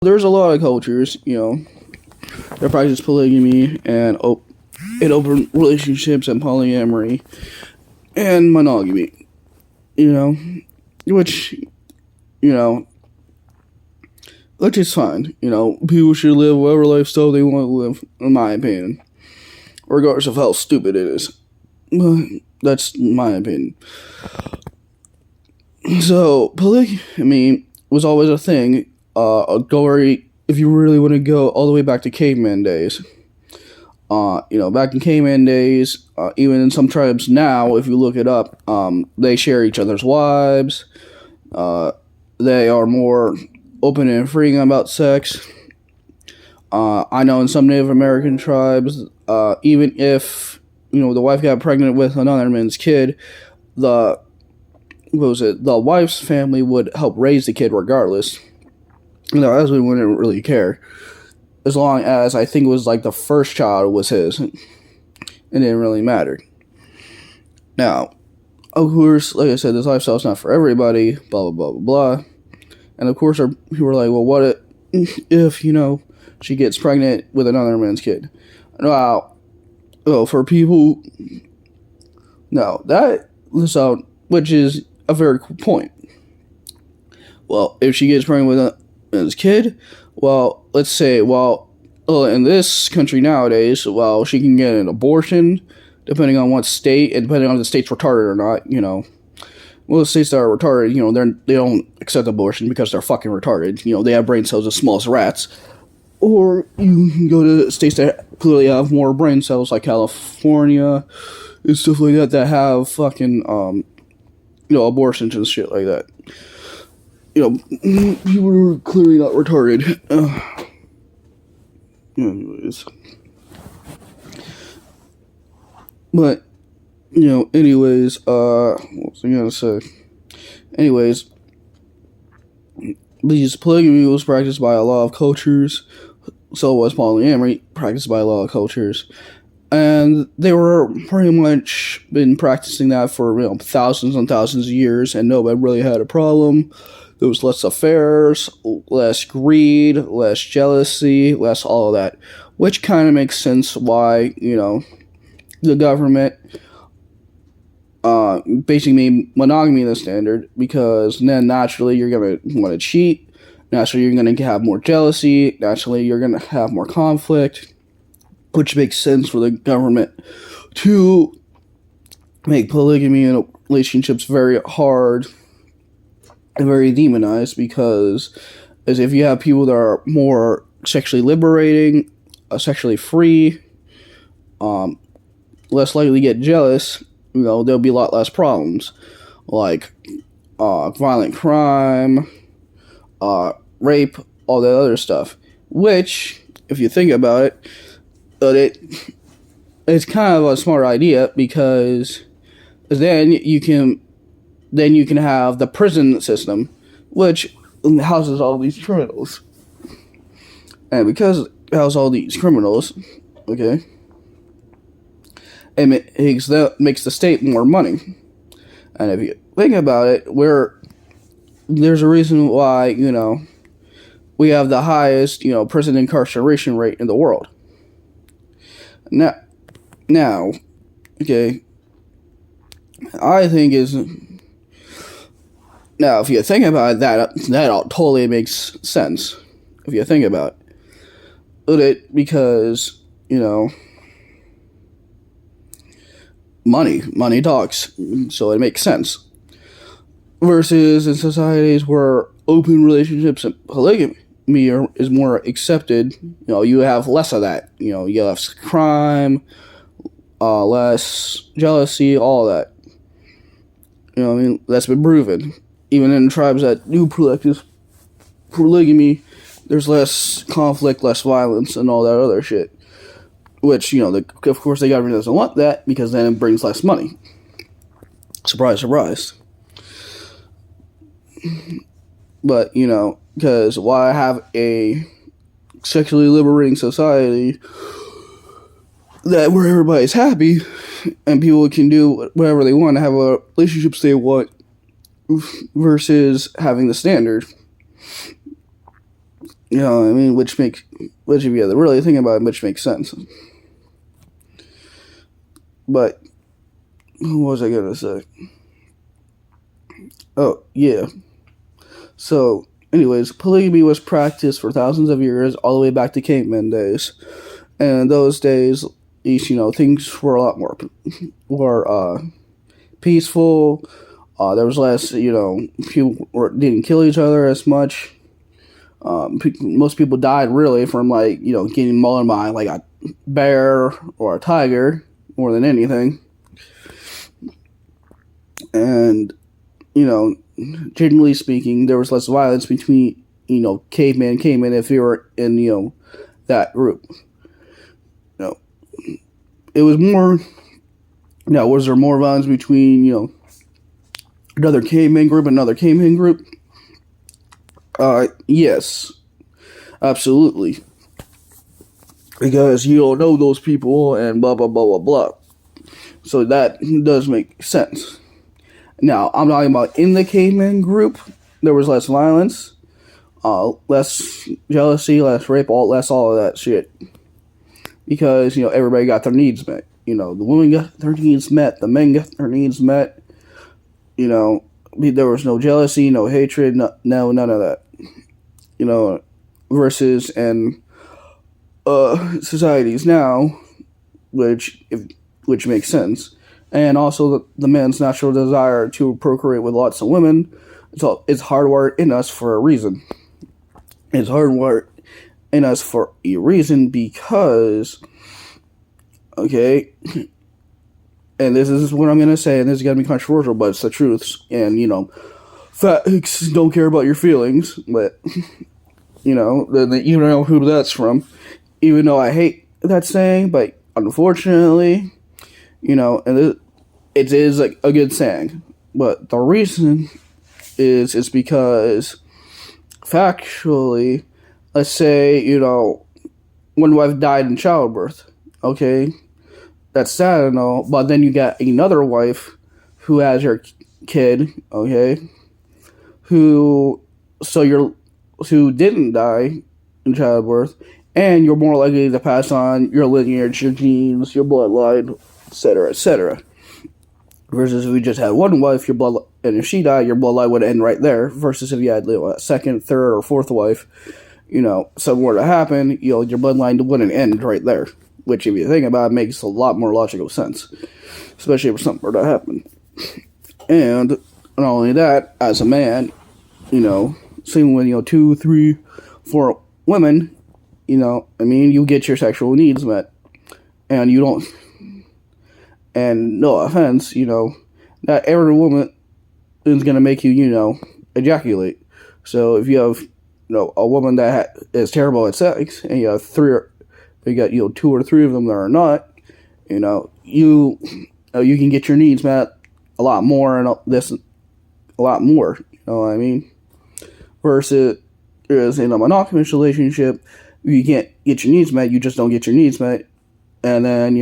There's a lot of cultures, that practice polygamy and open relationships and polyamory and monogamy, you know, which, you know, which is fine. People should live whatever lifestyle they want to live, in my opinion, regardless of how stupid it is. But that's my opinion. So, polygamy was always a thing. If you really want to go all the way back to caveman days. Back in caveman days, even in some tribes now, if you look it up, they share each other's wives. They are more open and freeing about sex. I know in some Native American tribes, even if, the wife got pregnant with another man's kid, the wife's family would help raise the kid regardless. The husband wouldn't really care. As long as, I think it was like the first child was his. It didn't really matter. Now, of course, like I said, this lifestyle's not for everybody, blah, blah, blah, blah, blah. And of course, people are like, well, what if, she gets pregnant with another man's kid? Now, for people, no, which is a very cool point. Well, if she gets pregnant with his kid, well, let's say, in this country nowadays, she can get an abortion, depending on what state, and depending on if the state's retarded or not, the states that are retarded, they don't accept abortion because they're fucking retarded. They have brain cells as small as rats. Or you can go to states that clearly have more brain cells, like California and stuff like that have fucking, abortions and shit like that. You were clearly not retarded. Anyways. But, what was I gonna say? Anyways, these polygamy was practiced by a lot of cultures. So was polyamory, practiced by a lot of cultures. And they were pretty much been practicing that for, thousands and thousands of years, and nobody really had a problem. There was less affairs, less greed, less jealousy, less all of that. Which kind of makes sense why, the government basically made monogamy the standard, because then naturally you're going to want to cheat. Naturally you're going to have more jealousy. Naturally you're going to have more conflict. Which makes sense for the government to make polygamy and relationships very hard and very demonized, because as if you have people that are more sexually liberating, sexually free, less likely to get jealous, there'll be a lot less problems, like violent crime, rape, all that other stuff. Which, if you think about it, it's kind of a smart idea, because then you can have the prison system, which houses all these criminals. And because it houses all these criminals, okay, it makes the state more money. And if you think about it, there's a reason why, we have the highest, prison incarceration rate in the world. Now, okay, I think now, if you think about it, that totally makes sense. If you think about it, because, money talks, so it makes sense. Versus in societies where open relationships and polygamy is more accepted, you have less of that. You have less crime, less jealousy, all that. That's been proven. Even in tribes that do practice polygamy, there's less conflict, less violence, and all that other shit. Which, of course, the government doesn't want that, because then it brings less money. Surprise, surprise. But, because why have a sexually liberating society where everybody's happy and people can do whatever they want, have relationships they want, versus having the standard? You know what I mean? Which if you really think about it, which makes sense. But what was I gonna say? Oh yeah. So, anyways, polygamy was practiced for thousands of years, all the way back to caveman days. And in those days, things were a lot more peaceful. There was less, people didn't kill each other as much. Most people died really from getting mauled by like a bear or a tiger more than anything. And generally speaking, there was less violence between caveman if you were in that group. It was more. Now, was there more violence between another caveman group and another caveman group? Yes, absolutely. Because you don't know those people and blah blah blah blah blah. So that does make sense. Now, I'm talking about in the caveman group, there was less violence, less jealousy, less rape, less all of that shit. Because, everybody got their needs met. The women got their needs met, the men got their needs met. There was no jealousy, no hatred, no none of that. Versus in societies now, which makes sense. And also the man's natural desire to procreate with lots of women. It's hardwired in us for a reason. It's hardwired in us for a reason because, okay, and this is what I'm going to say, and this is going to be controversial, but it's the truth. And, facts don't care about your feelings, but, you know who that's from. Even though I hate that saying, but unfortunately, and it is a good saying. But the reason is because factually, let's say, one wife died in childbirth, okay? That's sad and all, but then you got another wife who has your kid, okay? Who didn't die in childbirth, and you're more likely to pass on your lineage, your genes, your bloodline, etc., etc. Versus if you just had one wife, and if she died, your bloodline would end right there. Versus if you had a second, third, or fourth wife, something were to happen, your bloodline wouldn't end right there. Which, if you think about it, makes a lot more logical sense. Especially if something were to happen. And not only that, as a man, same with, 2, 3, 4 women, you get your sexual needs met. And you don't, and no offense, not every woman is going to make you, ejaculate. So if you have, a woman that is terrible at sex, and you have you got 2 or 3 of them that are not, you can get your needs met a lot more and a lot more. You know what I mean? Versus in a monogamous relationship, you can't get your needs met. You just don't get your needs met, and then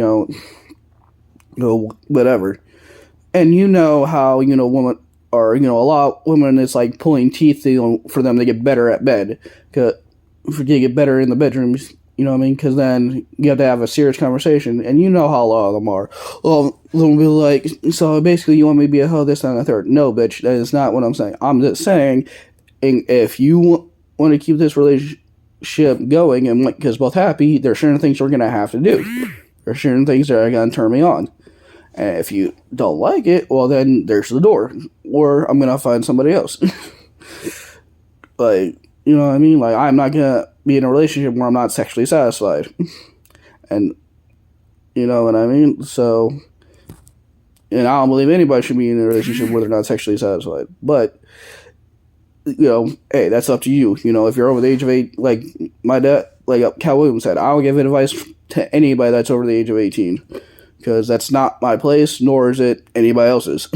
whatever. And how women are a lot of women. It's like pulling teeth for them to get better at bed, to get better in the bedrooms. You know what I mean? Because then you have to have a serious conversation. And how a lot of them are. Well, they'll be like, so basically you want me to be a hoe, this, and a third. No, bitch, that is not what I'm saying. I'm just saying, if you want to keep this relationship going and because both happy, there's certain things we're going to have to do. There's certain things that are going to turn me on. And if you don't like it, well, then there's the door. Or I'm going to find somebody else. You know what I mean? I'm not going to be in a relationship where I'm not sexually satisfied. And, you know what I mean? So, and I don't believe anybody should be in a relationship where they're not sexually satisfied. But, hey, that's up to you. If you're over the age of 8, like my dad, like Cal Williams said, I don't give advice to anybody that's over the age of 18. Because that's not my place, nor is it anybody else's.